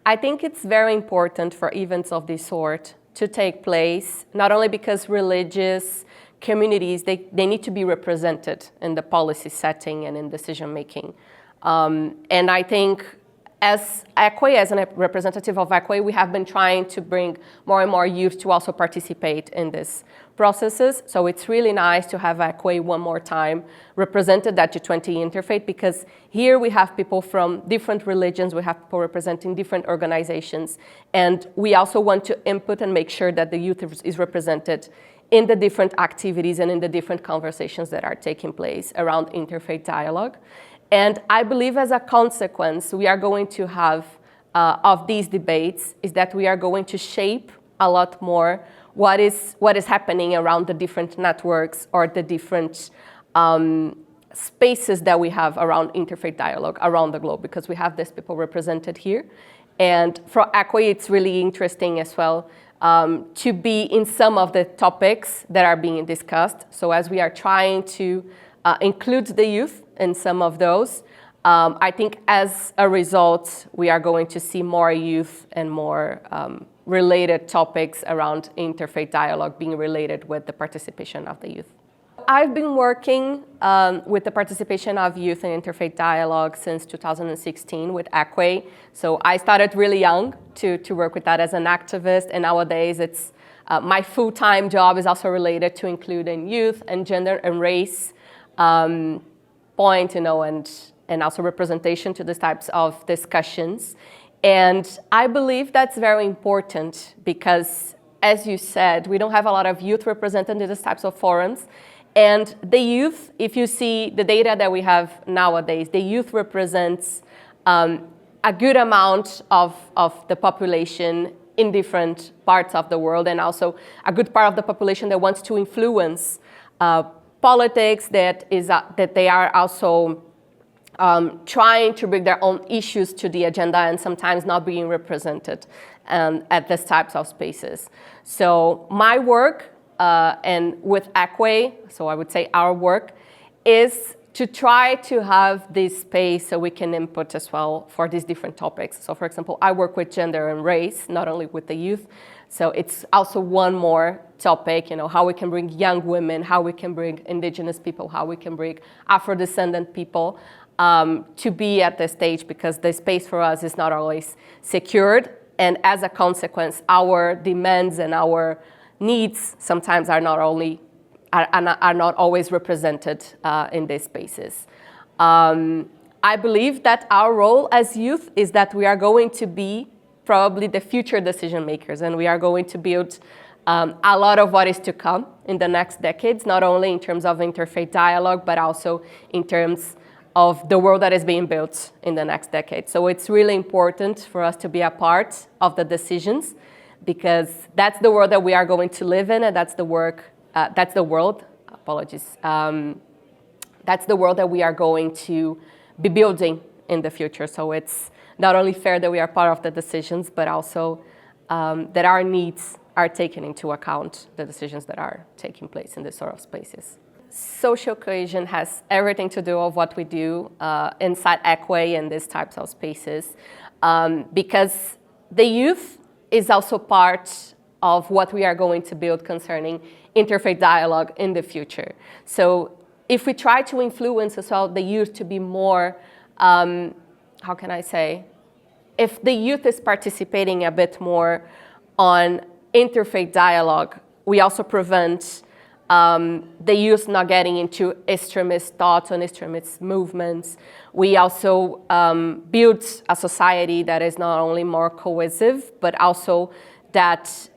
I think it's very important for events of this sort to take place, not only because religious communities, they need to be represented in the policy setting and in decision making. And I think as ACWAY, as a representative of ACWAY, we have been trying to bring more and more youth to also participate in these processes. So it's really nice to have ACWAY one more time represented at G20 Interfaith, because here we have people from different religions, we have people representing different organizations, and we also want to input and make sure that the youth is represented in the different activities and in the different conversations that are taking place around interfaith dialogue. And I believe as a consequence, we are going to have of these debates is that we are going to shape a lot more what is happening around the different networks or the different spaces that we have around interfaith dialogue around the globe, because we have these people represented here. And for ACWAY, it's really interesting as well to be in some of the topics that are being discussed. So as we are trying to include the youth in some of those, I think as a result, we are going to see more youth and more related topics around interfaith dialogue being related with the participation of the youth. I've been working with the participation of youth in interfaith dialogue since 2016 with ACWAY. So I started really young to work with that as an activist, and nowadays it's my full-time job is also related to including youth and gender and race point, and also representation to these types of discussions. And I believe that's very important because, as you said, we don't have a lot of youth represented in these types of forums. And the youth, if you see the data that we have nowadays, the youth represents a good amount of the population in different parts of the world, and also a good part of the population that wants to influence politics, that they are also trying to bring their own issues to the agenda and sometimes not being represented at these types of spaces. So my work, and with ACWAY, so I would say our work, is to try to have this space so we can input as well for these different topics. So for example, I work with gender and race, not only with the youth. So it's also one more topic, how we can bring young women, how we can bring indigenous people, how we can bring Afro-descendant people to be at the stage, because the space for us is not always secured. And as a consequence, our demands and our needs sometimes are not always represented in these spaces. I believe that our role as youth is that we are going to be probably the future decision makers, and we are going to build a lot of what is to come in the next decades, not only in terms of interfaith dialogue, but also in terms of the world that is being built in the next decade. So it's really important for us to be a part of the decisions, because that's the world that we are going to live in, and that's the world that we are going to be building in the future. So it's not only fair that we are part of the decisions, but also that our needs are taken into account, the decisions that are taking place in this sort of spaces. Social cohesion has everything to do with what we do inside ACWAY and these types of spaces, because the youth is also part of what we are going to build concerning interfaith dialogue in the future. So if we try to influence as well the youth to be more, how can I say, if the youth is participating a bit more on interfaith dialogue, we also prevent the youth not getting into extremist thoughts and extremist movements. We also build a society that is not only more cohesive, but also that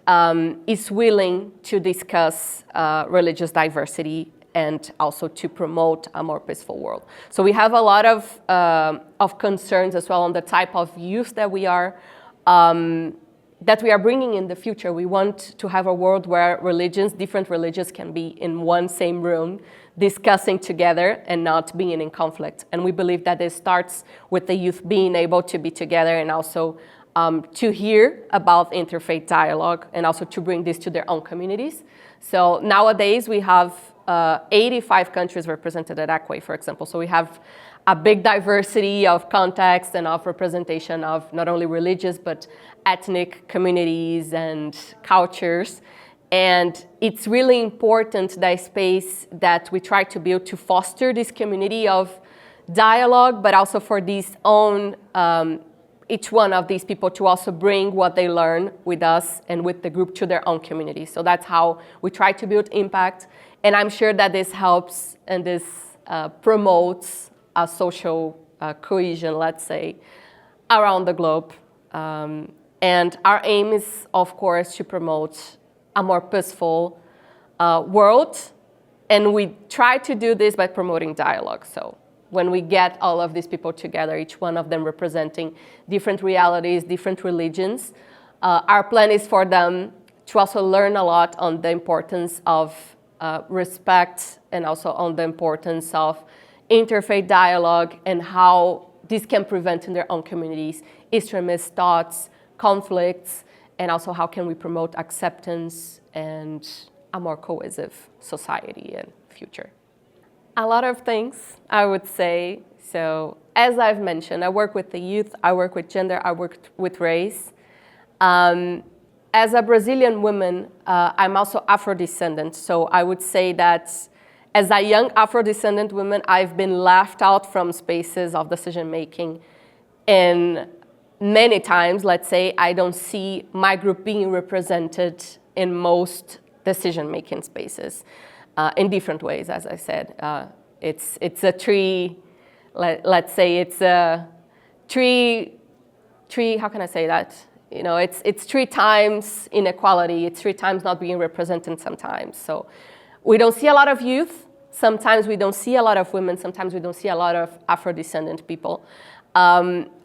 is willing to discuss religious diversity and also to promote a more peaceful world. So we have a lot of concerns as well on the type of youth that we are bringing in the future. We want to have a world where different religions can be in one same room, discussing together and not being in conflict. And we believe that this starts with the youth being able to be together and also to hear about interfaith dialogue and also to bring this to their own communities. So nowadays we have 85 countries represented at ACWAY, for example. So we have a big diversity of context and of representation of not only religious but ethnic communities and cultures. And it's really important, that space that we try to build to foster this community of dialogue, but also for these own, each one of these people to also bring what they learn with us and with the group to their own community. So that's how we try to build impact. And I'm sure that this helps and this promotes a social cohesion, let's say, around the globe. And our aim is, of course, to promote a more peaceful world. And we try to do this by promoting dialogue. So when we get all of these people together, each one of them representing different realities, different religions, our plan is for them to also learn a lot on the importance of respect, and also on the importance of interfaith dialogue and how this can prevent in their own communities extremist thoughts, conflicts, and also how can we promote acceptance and a more cohesive society and future. A lot of things, I would say. So as I've mentioned, I work with the youth, I work with gender, I work with race. As a Brazilian woman, I'm also Afro-descendant. So I would say that as a young Afro-descendant woman, I've been left out from spaces of decision-making. And many times, let's say, I don't see my group being represented in most decision-making spaces in different ways, as I said. It's a tree, let's say it's a tree, how can I say that? You know, it's 3 times inequality, it's 3 times not being represented sometimes. So we don't see a lot of youth, sometimes we don't see a lot of women, sometimes we don't see a lot of Afro-descendant people.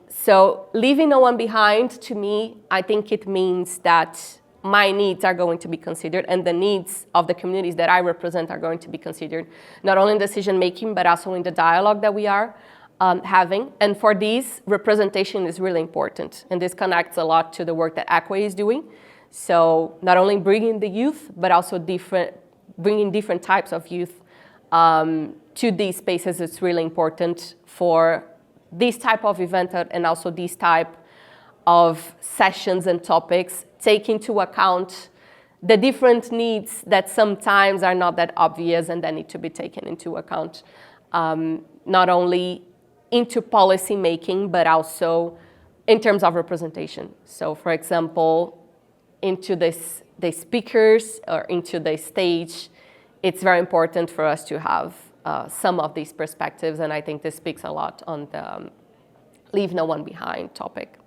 So leaving no one behind, to me, I think it means that my needs are going to be considered, and the needs of the communities that I represent are going to be considered, not only in decision-making, but also in the dialogue that we are having. And for these, representation is really important. And this connects a lot to the work that ACWAY is doing. So not only bringing the youth, but also bringing different types of youth to these spaces is really important for this type of event, and also these type of sessions and topics take into account the different needs that sometimes are not that obvious and that need to be taken into account, not only into policy making, but also in terms of representation. So for example, into the speakers or into the stage, it's very important for us to have some of these perspectives, and I think this speaks a lot on the leave no one behind topic.